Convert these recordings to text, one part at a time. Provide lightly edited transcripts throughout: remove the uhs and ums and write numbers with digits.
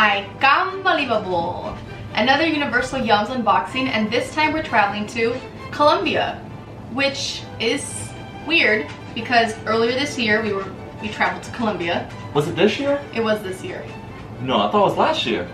ICANTBELIEVABLE! Another Universal Yums unboxing, and this time we're traveling to Colombia, which is weird because earlier this year we traveled to Colombia. Was it this year? It was this year. No, I thought it was last year.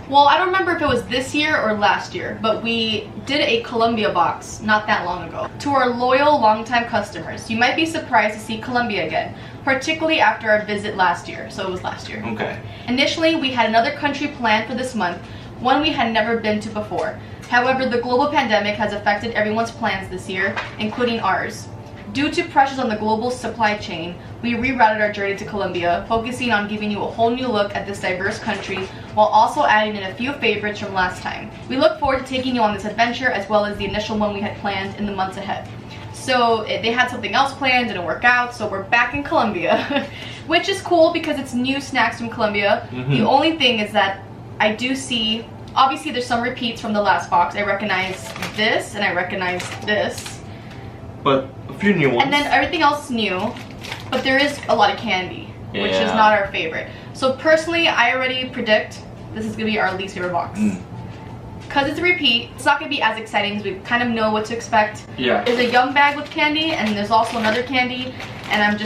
Well, I don't remember if it was this year or last year, but we did a Colombia box not that long ago. To our loyal, longtime customers, you might be surprised to see Colombia again, particularly after our visit last year, so it was last year. Okay. Initially, we had another country planned for this month, one we had never been to before. However, the global pandemic has affected everyone's plans this year, including ours. Due to pressures on the global supply chain, we rerouted our journey to Colombia, focusing on giving you a whole new look at this diverse country while also adding in a few favorites from last time. We look forward to taking you on this adventure as well as the initial one we had planned in the months ahead. So they had something else planned, didn't work out, so we're back in Colombia, which is cool because it's new snacks from Colombia. The only thing is that I do see, obviously there's some repeats from the last box. I recognize this and I recognize this. But a few new ones. And then everything else is new, but there is a lot of candy, which is not our favorite. So personally, I already predict this is going to be our least favorite box. Because it's a repeat, it's not going to be as exciting as we kind of know what to expect. Yeah. There's a Yum bag with candy, and there's also another candy, and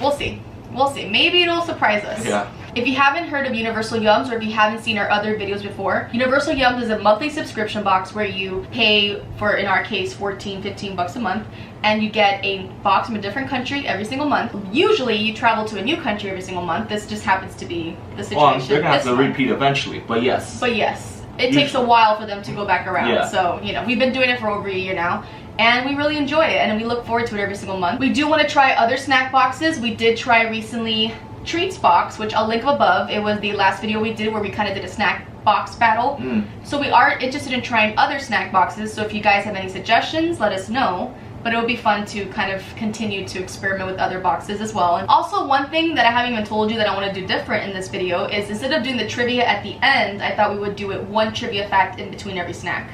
we'll see. We'll see. Maybe it'll surprise us. Yeah. If you haven't heard of Universal Yums, or if you haven't seen our other videos before, Universal Yums is a monthly subscription box where you pay for, in our case, 15 bucks a month, and you get a box from a different country every single month. Usually, you travel to a new country every single month. This just happens to be the situation. Well, they're gonna have to repeat eventually, but yes. But yes, it takes a while for them to go back around. Yeah. So, you know, we've been doing it for over a year now, and we really enjoy it, and we look forward to it every single month. We do want to try other snack boxes. We did try recently Treats box, which I'll link above. It was the last video we did where we kind of did a snack box battle. So we are interested in trying other snack boxes, so if you guys have any suggestions, let us know. But it would be fun to kind of continue to experiment with other boxes as well. And also, one thing that I haven't even told you that I want to do different in this video is instead of doing the trivia at the end, I thought we would do it one trivia fact in between every snack.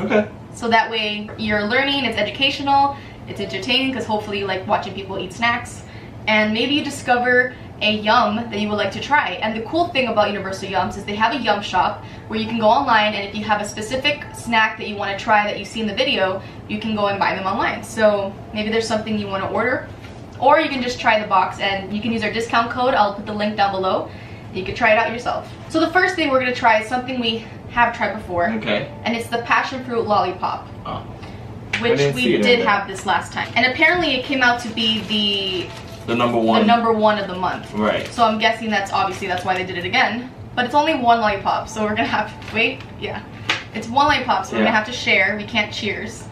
Okay. So that way you're learning, it's educational, it's entertaining because hopefully you like watching people eat snacks, and maybe you discover a yum that you would like to try. And the cool thing about Universal Yums is they have a yum shop where you can go online, and if you have a specific snack that you want to try that you see in the video, you can go and buy them online. So maybe there's something you want to order, or you can just try the box, and you can use our discount code. I'll put the link down below. You can try it out yourself. So the first thing we're going to try is something we have tried before. Okay. And it's the passion fruit lollipop. Oh. Which we did have this last time. And apparently it came out to be the number one of the month. Right. So I'm guessing that's why they did it again. But it's only one lollipop, so we're gonna have to wait. Yeah. It's one lollipop, so we're gonna have to share. We can't cheers.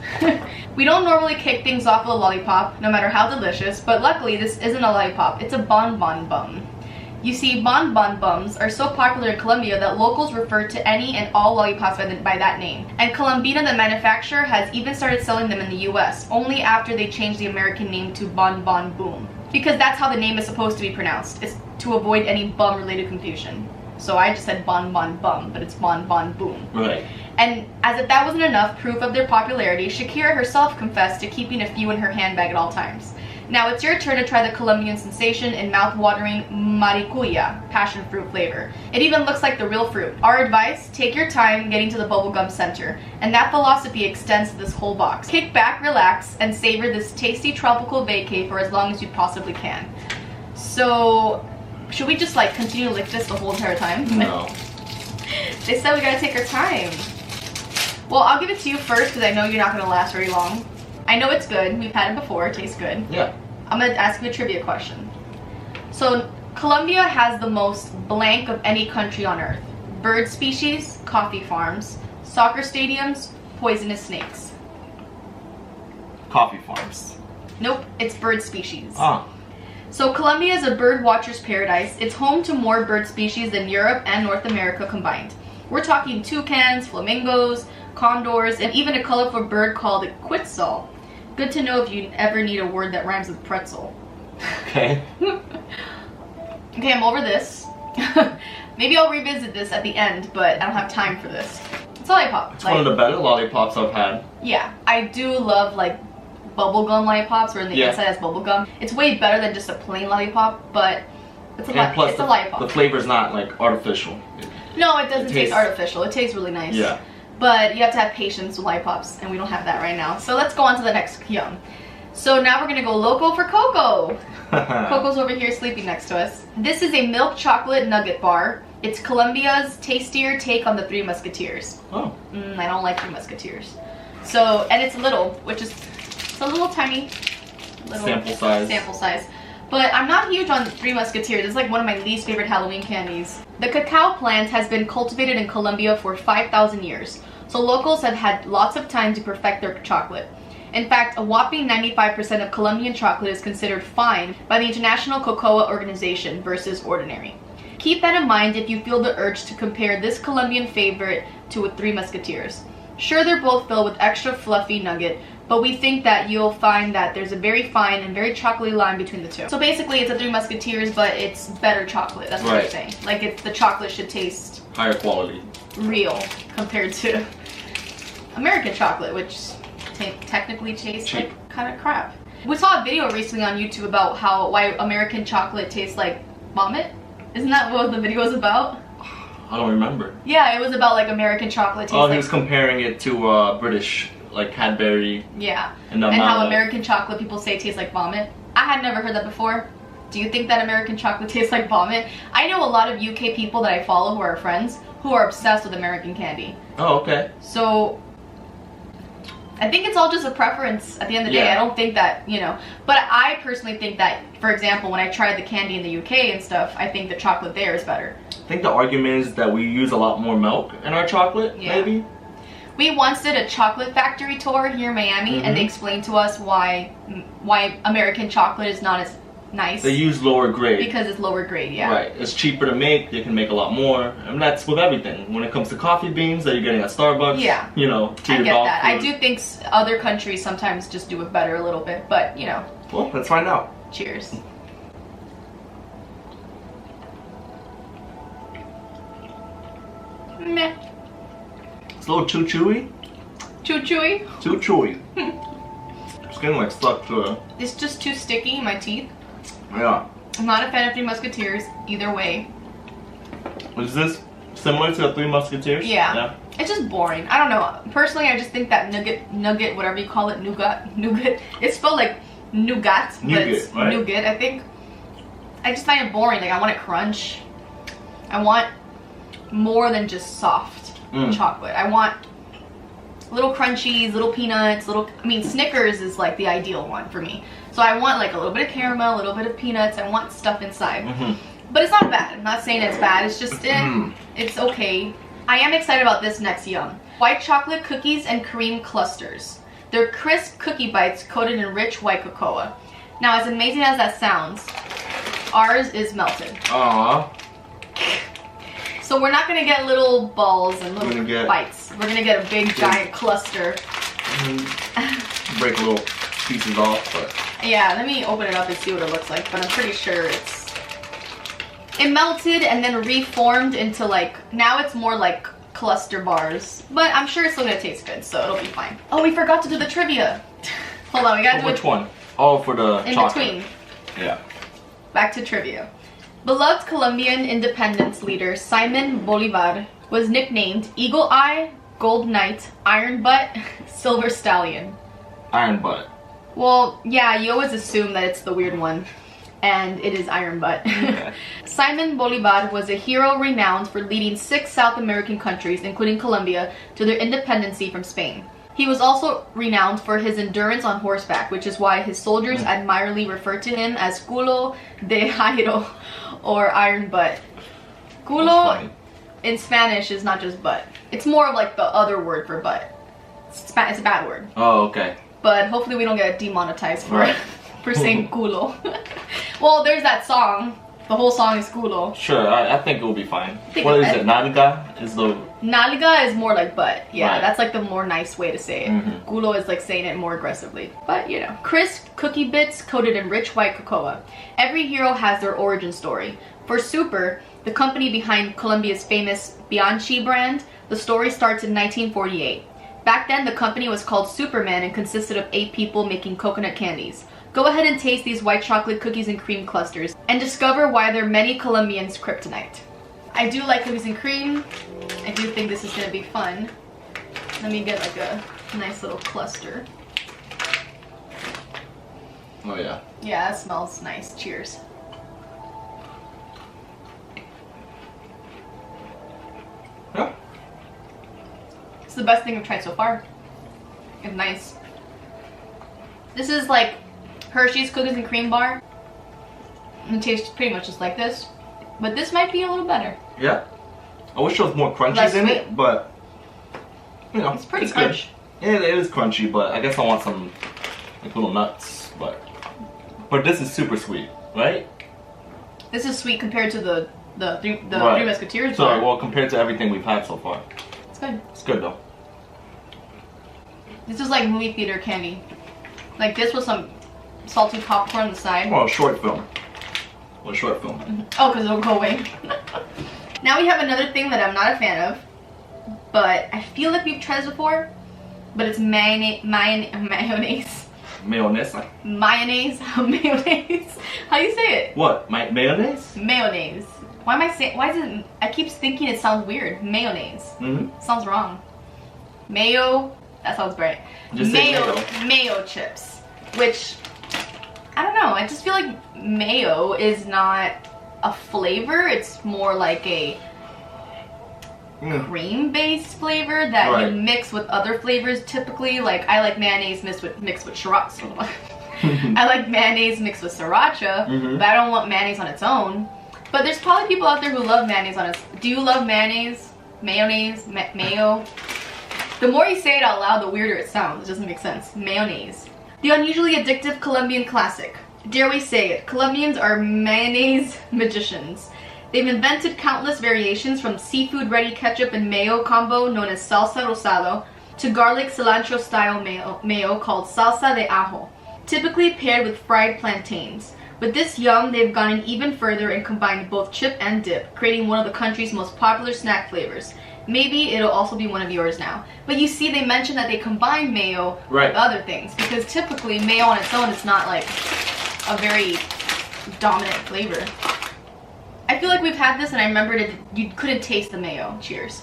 We don't normally kick things off with a lollipop, no matter how delicious, but luckily this isn't a lollipop, it's a bonbon bum. You see, bonbon bums are so popular in Colombia that locals refer to any and all lollipops by that name. And Colombian, the manufacturer, has even started selling them in the US, only after they changed the American name to Bon Bon Boom. Because that's how the name is supposed to be pronounced. It's to avoid any bum-related confusion. So I just said Bon Bon Bum, but it's Bon Bon Boom. Right. And as if that wasn't enough proof of their popularity, Shakira herself confessed to keeping a few in her handbag at all times. Now it's your turn to try the Colombian sensation in mouth-watering maracuya, passion fruit flavor. It even looks like the real fruit. Our advice, take your time getting to the bubblegum center. And that philosophy extends to this whole box. Kick back, relax, and savor this tasty tropical vacay for as long as you possibly can. So, should we just like continue to lick this the whole entire time? No. They said we gotta take our time. Well, I'll give it to you first because I know you're not gonna last very long. I know it's good. We've had it before. It tastes good. Yeah. I'm gonna ask you a trivia question. So, Colombia has the most blank of any country on earth. Bird species, coffee farms, soccer stadiums, poisonous snakes. Coffee farms. Nope, it's bird species. Ah. So Colombia is a bird watcher's paradise. It's home to more bird species than Europe and North America combined. We're talking toucans, flamingos, condors, and even a colorful bird called a quetzal. Good to know if you ever need a word that rhymes with pretzel. Okay. Okay, I'm over this. Maybe I'll revisit this at the end, but I don't have time for this. It's a lollipop. It's one of the better lollipops I've had. Yeah, I do love like bubblegum lollipops where the inside has bubblegum. It's way better than just a plain lollipop, but It's a, and plus it's a Lollipop. the flavor's not like artificial. No, it doesn't taste tastes artificial. It tastes really nice. Yeah. But you have to have patience with Lollipops, and we don't have that right now. So let's go on to the next yum. So now we're gonna go loco for Coco. Coco's over here sleeping next to us. This is a milk chocolate nugget bar. It's Colombia's tastier take on the Three Musketeers. Oh. I don't like Three Musketeers. So, and it's little, which is, it's a little tiny. Little sample size. But I'm not huge on Three Musketeers. It's like one of my least favorite Halloween candies. The cacao plant has been cultivated in Colombia for 5,000 years. So locals have had lots of time to perfect their chocolate. In fact, a whopping 95% of Colombian chocolate is considered fine by the International Cocoa Organization versus ordinary. Keep that in mind if you feel the urge to compare this Colombian favorite to a Three Musketeers. Sure, they're both filled with extra fluffy nugget, but we think that you'll find that there's a very fine and very chocolatey line between the two. So basically it's a Three Musketeers, but it's better chocolate. That's what I'm saying. Like the chocolate should taste higher quality, real compared to American chocolate, which technically tastes like kind of crap. We saw a video recently on YouTube about why American chocolate tastes like vomit. Isn't that what the video was about? I don't remember. Yeah, it was about like American chocolate tastes he was comparing it to British, like Cadbury. Yeah, and how American chocolate people say tastes like vomit. I had never heard that before. Do you think that American chocolate tastes like vomit? I know a lot of UK people that I follow who are friends who are obsessed with American candy. Oh, okay. So I think it's all just a preference at the end of the day. I don't think that, you know, but I personally think that, for example, when I tried the candy in the UK and stuff, I think the chocolate there is better. I think the argument is that we use a lot more milk in our chocolate, maybe? We once did a chocolate factory tour here in Miami, and they explained to us why American chocolate is not as nice. They use lower grade. Because it's lower grade, Right. It's cheaper to make. They can make a lot more. And that's with everything. When it comes to coffee beans that you're getting at Starbucks, you know, to I get that. I do think other countries sometimes just do it better a little bit, but, you know. Well, let's find out. Cheers. Meh. It's a little too chewy. Too chewy? Too chewy. It's getting like stuck to a... It's just too sticky in my teeth. Yeah. I'm not a fan of Three Musketeers either way. Is this similar to the Three Musketeers? Yeah. It's just boring. I don't know. Personally, I just think that Nugget, whatever you call it, Nougat, it's spelled like Nougat, but it's Nugget, I think. I just find it boring. Like, I want it crunch. I want more than just soft chocolate. I want little crunchies, little peanuts, I mean, Snickers is like the ideal one for me. So I want like a little bit of caramel, a little bit of peanuts. I want stuff inside. But it's not bad. I'm not saying it's bad. It's just, it's okay. I am excited about this next yum. White chocolate cookies and cream clusters. They're crisp cookie bites coated in rich white cocoa. Now, as amazing as that sounds, ours is melted. Aww. So we're not gonna get little balls and little bites. We're gonna get a big giant cluster. Break little pieces off, but... Yeah, let me open it up and see what it looks like, but I'm pretty sure it melted and then reformed into like, now it's more like cluster bars. But I'm sure it's still gonna taste good, so it'll be fine. Oh, we forgot to do the trivia. Hold on, we gotta do which one? Oh, for the chocolate. In between. Yeah. Back to trivia. Beloved Colombian independence leader Simon Bolivar was nicknamed Eagle Eye, Gold Knight, Iron Butt, Silver Stallion. Iron Butt. Well, yeah, you always assume that it's the weird one, and it is Iron Butt. Okay. Simon Bolivar was a hero renowned for leading 6 South American countries, including Colombia, to their independency from Spain. He was also renowned for his endurance on horseback, which is why his soldiers admirably refer to him as Culo de Hierro, or Iron Butt. Culo in Spanish is not just butt. It's more of like the other word for butt. It's a bad word. Oh, okay. But hopefully we don't get demonetized for saying culo. Well, there's that song. The whole song is culo. Sure, I think it will be fine. What is it? Nalga is the... Nalga is more like butt. Yeah, that's like the more nice way to say it. Culo is like saying it more aggressively. But, you know. Crisp cookie bits coated in rich white cocoa. Every hero has their origin story. For Super, the company behind Colombia's famous Bianchi brand, the story starts in 1948. Back then, the company was called Superman and consisted of 8 people making coconut candies. Go ahead and taste these white chocolate cookies and cream clusters and discover why they're many Colombians' kryptonite. I do like cookies and cream. I do think this is gonna be fun. Let me get like a nice little cluster. Oh yeah. Yeah, it smells nice. Cheers. Yeah. It's the best thing I've tried so far. It's nice. This is like Hershey's cookies and cream bar. It tastes pretty much just like this. But this might be a little better. Yeah. I wish there was more crunchies in it, but you know, it's pretty crunchy. Yeah, it is crunchy, but I guess I want some like little nuts. But this is super sweet, right? This is sweet compared to the Three Musketeers. Sorry, well, compared to everything we've had so far. It's good. It's good though. This is like movie theater candy. Like this with some salty popcorn on the side. Well, short film. Well, short film. Oh, because it'll go away. Now we have another thing that I'm not a fan of, but I feel like we've tried this before. But it's mayonnaise. Mayonnaise? Mayonnaise. Mayonnaise. How do you say it? What? Mayonnaise? Mayonnaise. Why am I saying? Why is it? I keep thinking it sounds weird. Mayonnaise. Sounds wrong. Mayo. That sounds right. Just mayo chips, which I don't know. I just feel like mayo is not a flavor. It's more like a cream-based flavor that you mix with other flavors. Typically, like I like mayonnaise mixed with sriracha. I like mayonnaise mixed with sriracha, but I don't want mayonnaise on its own. But there's probably people out there who love mayonnaise on its. Do you love mayonnaise? Mayonnaise? Mayo? The more you say it out loud, the weirder it sounds. It doesn't make sense. Mayonnaise. The unusually addictive Colombian classic. Dare we say it, Colombians are mayonnaise magicians. They've invented countless variations from seafood-ready ketchup and mayo combo known as salsa rosado to garlic cilantro-style mayo called salsa de ajo, typically paired with fried plantains. With this yum, they've gone even further and combined both chip and dip, creating one of the country's most popular snack flavors. Maybe it'll also be one of yours now. But you see, they mentioned that they combine mayo with other things, because typically mayo on its own is not like a very dominant flavor. I feel like we've had this and I remembered you couldn't taste the mayo. Cheers.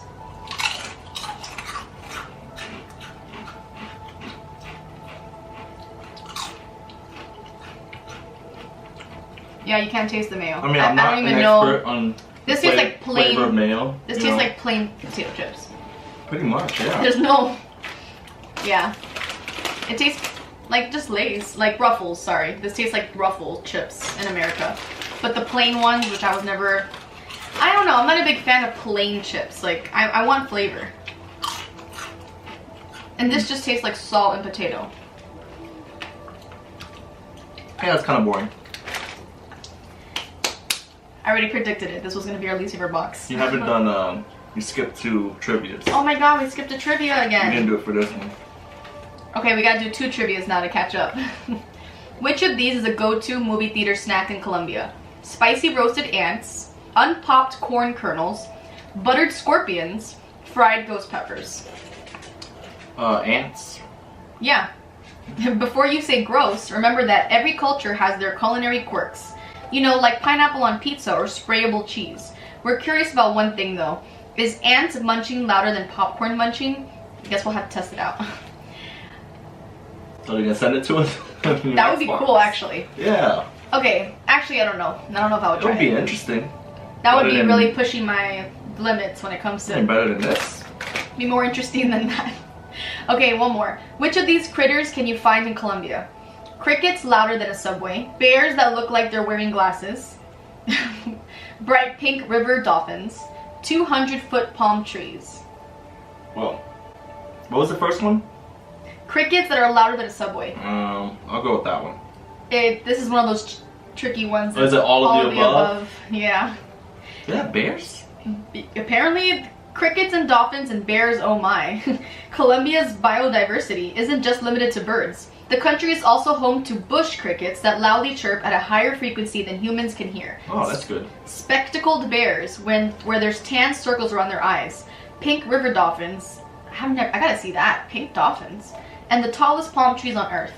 Yeah, you can't taste the mayo. I mean, I'm not an expert on this tastes like plain flavor of mayo. This tastes like plain potato chips. Pretty much, yeah. There's no, yeah. It tastes like just Lay's, like Ruffles. Sorry, this tastes like Ruffles chips in America. But the plain ones, which I was never, I don't know. I'm not a big fan of plain chips. Like I want flavor. And this just tastes like salt and potato. Yeah, it's kind of boring. I already predicted it. This was gonna be our least favorite box. You haven't done, you skipped 2 trivias. Oh my god, we skipped a trivia again. We didn't do it for this one. Okay, we gotta do 2 trivias now to catch up. Which of these is a go-to movie theater snack in Colombia? Spicy roasted ants, unpopped corn kernels, buttered scorpions, fried ghost peppers. Ants. Yeah. Before you say gross, remember that every culture has their culinary quirks. You know, like pineapple on pizza or sprayable cheese. We're curious about one thing though. Is ants munching louder than popcorn munching? I guess we'll have to test it out. So you're gonna send it to us? That would be cool, actually. Yeah. Okay, actually I don't know. I don't know if I would try it. It would be interesting. That would be really pushing my limits when it comes to... better than this. Be more interesting than that. Okay, one more. Which of these critters can you find in Colombia? Crickets louder than a subway. Bears that look like they're wearing glasses. Bright pink river dolphins. 200-foot palm trees. Whoa. What was the first one? Crickets that are louder than a subway. I'll go with that one. This is one of those tricky ones. Is it all of the above? Yeah. They have bears? Apparently, crickets and dolphins and bears, oh my. Colombia's biodiversity isn't just limited to birds. The country is also home to bush crickets that loudly chirp at a higher frequency than humans can hear. Oh, that's good. Spectacled bears, where there's tan circles around their eyes. Pink river dolphins. I gotta see that. Pink dolphins. And the tallest palm trees on earth.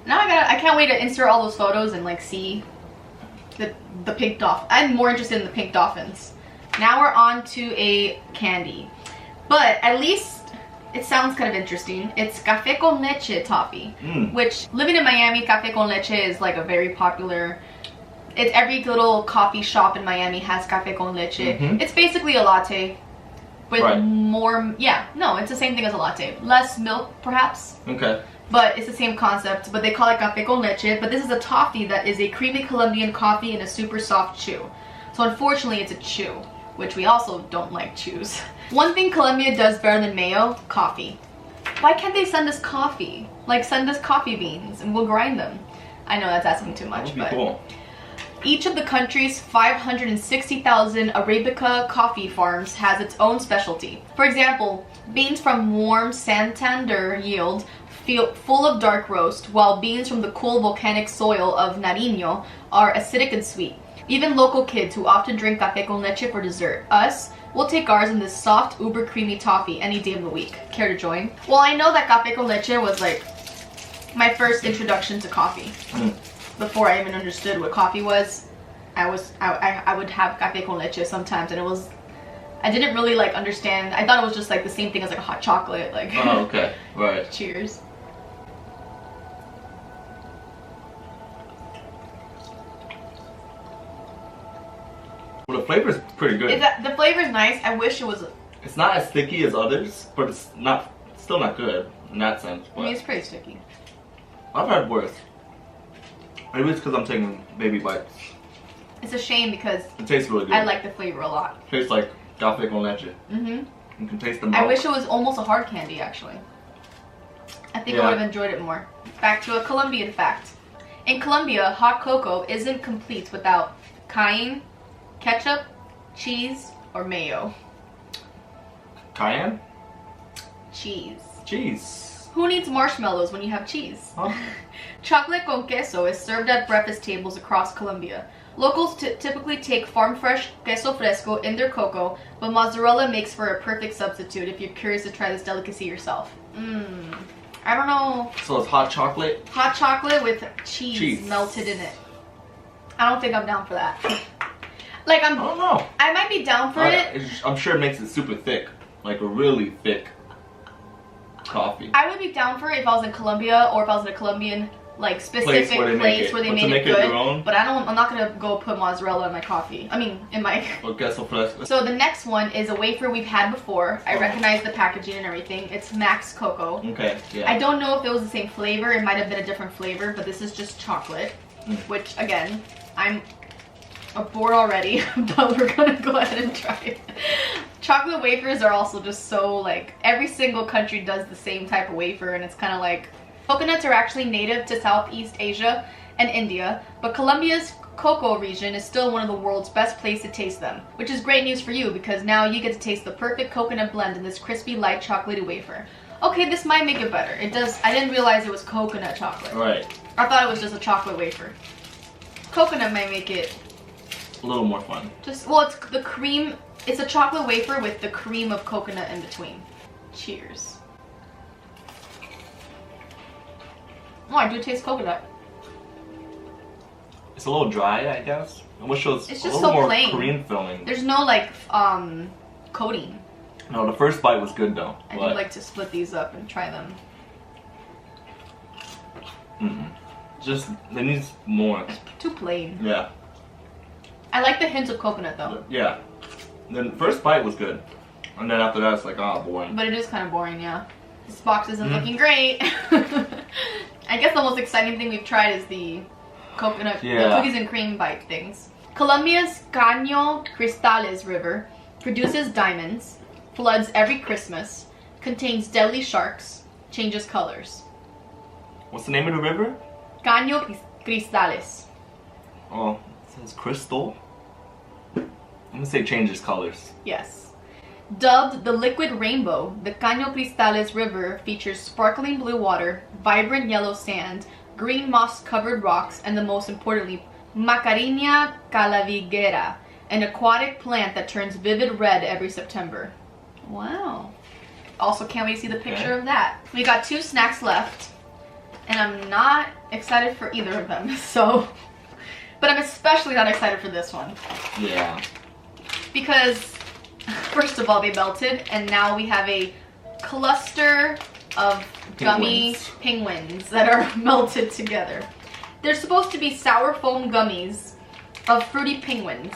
Now I can't wait to insert all those photos and like see the pink dolphin. I'm more interested in the pink dolphins. Now we're on to a candy, but at least it sounds kind of interesting. It's Cafeco Toffee, which living in Miami, Cafeco Leche is like a very popular. It's every little coffee shop in Miami has Cafeco Leche. It's basically a latte with more. Yeah, no, it's the same thing as a latte. Less milk, perhaps. Okay. But it's the same concept, but they call it Café con Leche. But this is a toffee that is a creamy Colombian coffee and a super soft chew. So unfortunately, it's a chew, which we also don't like chews. One thing Colombia does better than mayo, coffee. Why can't they send us coffee? Like, send us coffee beans and we'll grind them. I know that's asking too much, but cool. Each of the country's 560,000 Arabica coffee farms has its own specialty. For example, beans from warm Santander yield full of dark roast, while beans from the cool volcanic soil of Nariño are acidic and sweet. Even local kids who often drink café con leche for dessert, us, will take ours in this soft, uber creamy toffee any day of the week. Care to join? Well, I know that café con leche was like my first introduction to coffee. Before I even understood what coffee was, I would have café con leche sometimes, and I didn't really like understand. I thought it was just like the same thing as like a hot chocolate. Like. Oh, okay, right. Cheers. Well, the flavor's pretty good. The flavor's nice. I wish it was. It's not as sticky as others, but it's still not good in that sense. I mean, it's pretty sticky. I've had worse. Maybe it's because I'm taking baby bites. It's a shame because it tastes really good. I like the flavor a lot. It tastes like café con leche. You can taste the milk. I wish it was almost a hard candy, actually. I think I would have enjoyed it more. Back to a Colombian fact. In Colombia, hot cocoa isn't complete without cayenne, ketchup, cheese, or mayo. Cayenne? Cheese. Cheese. Who needs marshmallows when you have cheese? Huh? Chocolate con queso is served at breakfast tables across Colombia. Locals typically take farm-fresh queso fresco in their cocoa, but mozzarella makes for a perfect substitute if you're curious to try this delicacy yourself. I don't know. So it's hot chocolate? Hot chocolate with cheese melted in it. I don't think I'm down for that. Like, I don't know. I might be down for it. I'm sure it makes it super thick. Like a really thick coffee. I would be down for it if I was in Colombia, or if I was in a Colombian like specific place where they made it good. But I'm not gonna go put mozzarella in my coffee. I mean, in my. So the next one is a wafer we've had before. I recognize the packaging and everything. It's Max Cocoa. Okay. Yeah. I don't know if it was the same flavor. It might have been a different flavor, but this is just chocolate. Which again, I'm bored already, but we're gonna go ahead and try it. Chocolate wafers are also just so like every single country does the same type of wafer, and it's kind of like. Coconuts are actually native to Southeast Asia and India, but Colombia's cocoa region is still one of the world's best places to taste them, which is great news for you because now you get to taste the perfect coconut blend in this crispy, light chocolatey wafer. Okay, this might make it better. It does. I didn't realize it was coconut chocolate. Right. I thought it was just a chocolate wafer. Coconut might make it a little more fun. Well, it's the cream. It's a chocolate wafer with the cream of coconut in between. Cheers. Oh, I do taste coconut. It's a little dry, I guess. I wish it was a little more cream filling. There's no like coating. No, the first bite was good though. I would like to split these up and try them. Just they need more. It's too plain. Yeah. I like the hint of coconut though. Yeah. Then the first bite was good, and then after that it's like boring. But it is kind of boring, yeah. This box isn't looking great. I guess the most exciting thing we've tried is the coconut, the cookies and cream bite things. Colombia's Caño Cristales River produces diamonds, floods every Christmas, contains deadly sharks, changes colors. What's the name of the river? Caño Cristales. Oh, it says crystal. I'm gonna say changes colors. Yes. Dubbed the liquid rainbow, the Caño Cristales River features sparkling blue water, vibrant yellow sand, green moss-covered rocks, and the most importantly, Macarena calaviguera, an aquatic plant that turns vivid red every September. Wow. Also, can't wait to see the picture of that. We got 2 snacks left. and I'm not excited for either of them. So, but I'm especially not excited for this one. Yeah. Because, first of all, they melted, and now we have a cluster of gummy penguins that are melted together. They're supposed to be sour foam gummies of fruity penguins,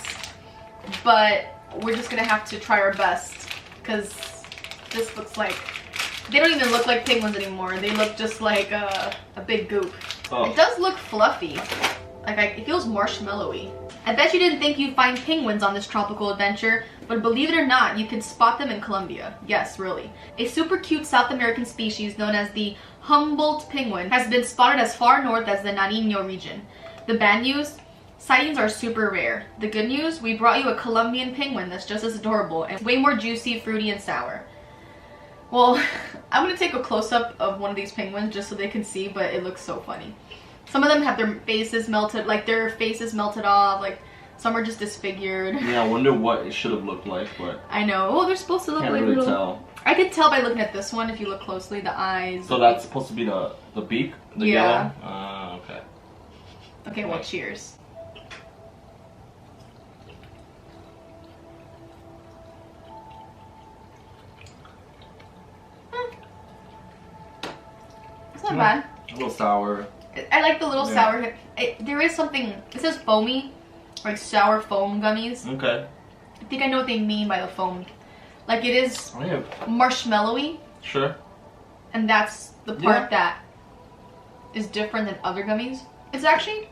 but we're just gonna have to try our best because this looks like, they don't even look like penguins anymore. They look just like a big goop. Oh. It does look fluffy. Like it feels marshmallowy. I bet you didn't think you'd find penguins on this tropical adventure, but believe it or not, you can spot them in Colombia. Yes, really. A super cute South American species known as the Humboldt Penguin has been spotted as far north as the Nariño region. The bad news? Sightings are super rare. The good news? We brought you a Colombian penguin that's just as adorable and way more juicy, fruity, and sour. Well, I'm gonna take a close-up of one of these penguins just so they can see, but it looks so funny. Some of them have their faces melted, like their faces melted off, like some are just disfigured. Yeah, I wonder what it should have looked like, but... I know. Oh, they're supposed to look like really little... tell. I could tell by looking at this one if you look closely, the eyes. So that's supposed to be the beak? The yellow? Okay. Okay, well, cheers. It's not bad. A little sour. I like the little sour. There is something, it says foamy, like sour foam gummies. Okay. I think I know what they mean by the foam. Like it is marshmallowy. Sure. And that's the part that is different than other gummies. It's actually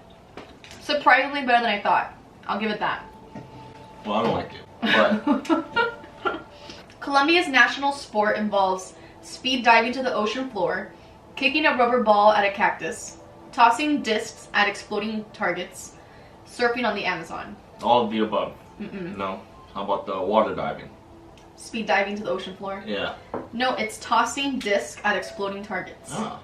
surprisingly better than I thought. I'll give it that. Well, I don't like it, but... Colombia's national sport involves speed diving to the ocean floor, kicking a rubber ball at a cactus, tossing discs at exploding targets, surfing on the Amazon. All of the above. No. How about the water diving? Speed diving to the ocean floor? Yeah. No, it's tossing discs at exploding targets. Ah.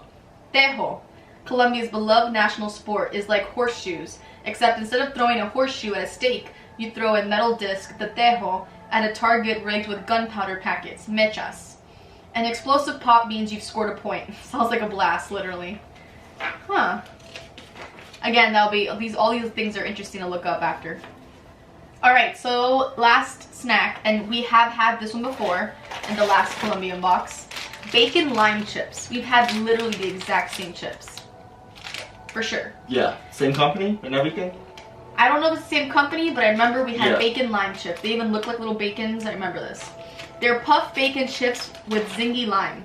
Tejo, Colombia's beloved national sport, is like horseshoes, except instead of throwing a horseshoe at a stake, you throw a metal disc, the tejo, at a target rigged with gunpowder packets, mechas. An explosive pop means you've scored a point. Sounds like a blast, literally. Huh. Again, that'll be all these things are interesting to look up after. Alright, so last snack, and we have had this one before in the last Colombian box. Bacon lime chips. We've had literally the exact same chips. For sure. Yeah. Same company and everything? I don't know if it's the same company, but I remember we had bacon lime chips. They even look like little bacons. I remember this. They're puffed bacon chips with zingy lime.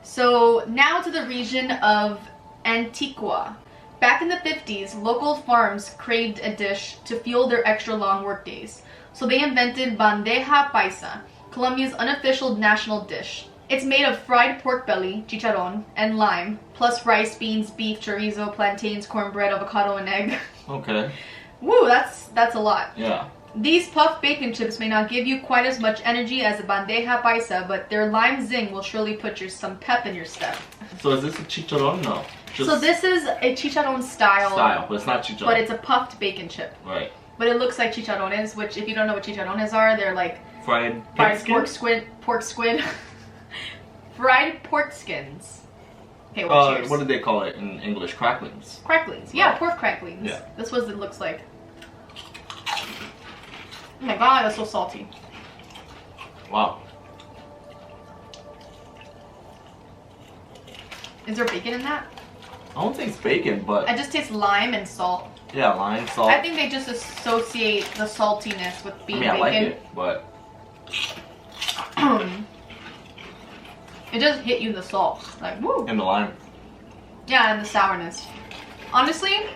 So now to the region of Antigua. Back in the 50s, local farms craved a dish to fuel their extra long work days. So they invented bandeja paisa, Colombia's unofficial national dish. It's made of fried pork belly, chicharrón, and lime, plus rice, beans, beef, chorizo, plantains, cornbread, avocado, and egg. Okay. Woo, that's a lot. Yeah. These puffed bacon chips may not give you quite as much energy as a bandeja paisa, but their lime zing will surely put some pep in your step. So is this a chicharrón? No. So this is a chicharrón style. But it's not chicharrón. But it's a puffed bacon chip. Right. But it looks like chicharrones, which if you don't know what chicharrones are, they're like fried pork squid. Fried pork skins. Okay, well, cheers. What did they call it in English? Cracklings. Cracklings. Yeah, pork cracklings. Yeah. This is what it looks like. Oh my god, that's so salty. Wow. Is there bacon in that? I don't think it's bacon, but... I just taste lime and salt. Yeah, lime, salt. I think they just associate the saltiness with being bacon. I like it, but... It does hit you in the salt. Like, woo! And the lime. Yeah, and the sourness. Honestly,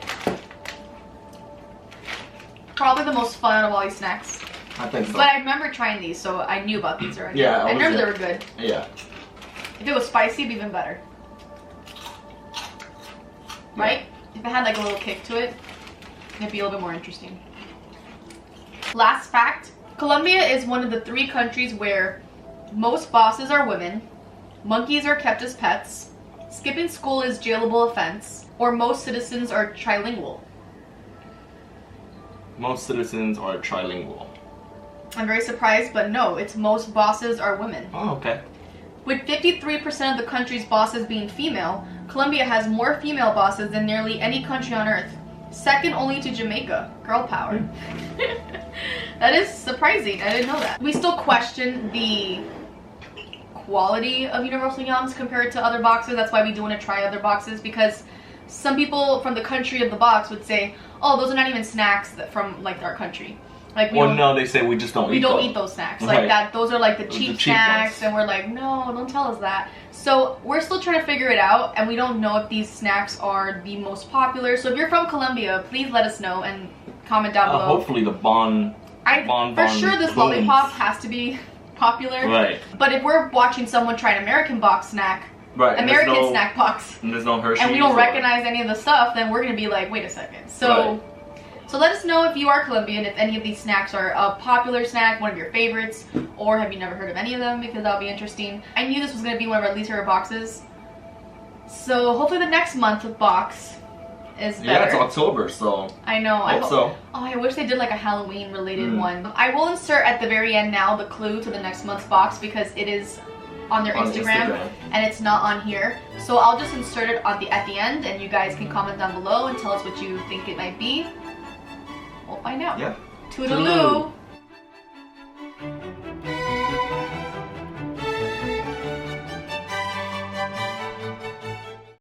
probably the most fun out of all these snacks. I think so. But I remember trying these, so I knew about these already. Yeah, I remember they were good. Yeah. If it was spicy, it'd be even better. Right? If it had like a little kick to it, it'd be a little bit more interesting. Last fact, Colombia is one of the 3 countries where most bosses are women, monkeys are kept as pets, skipping school is jailable offense, or most citizens are trilingual. Most citizens are trilingual. I'm very surprised, but no, it's most bosses are women. Oh, okay. With 53% of the country's bosses being female, Colombia has more female bosses than nearly any country on earth. Second only to Jamaica. Girl power. That is surprising. I didn't know that. We still question the quality of Universal Yums compared to other boxes. That's why we do want to try other boxes, because some people from the country of the box would say, oh, those are not even snacks from like our country. Like no, they say we just don't eat those. We don't eat those snacks. Like that, those are like the cheap snacks, ones. And we're like, no, don't tell us that. So we're still trying to figure it out, and we don't know if these snacks are the most popular. So if you're from Colombia, please let us know and comment down below. Hopefully the for sure this Lollipop has to be popular. Right. But if we're watching someone try an American box snack, American snack box, and there's no Hershey's, and we don't recognize any of the stuff, then we're gonna be like, wait a second. So. Right. So let us know if you are Colombian, if any of these snacks are a popular snack, one of your favorites, or have you never heard of any of them, because that'll be interesting. I knew this was going to be one of our least favorite boxes. So hopefully the next month box is better. Yeah, it's October, so. I know. I hope so. Oh, I wish they did like a Halloween related one. I will insert at the very end now the clue to the next month's box, because it is on their Instagram, and it's not on here. So I'll just insert it at the end, and you guys can comment down below and tell us what you think it might be. We'll find out. Yeah. Toodaloo.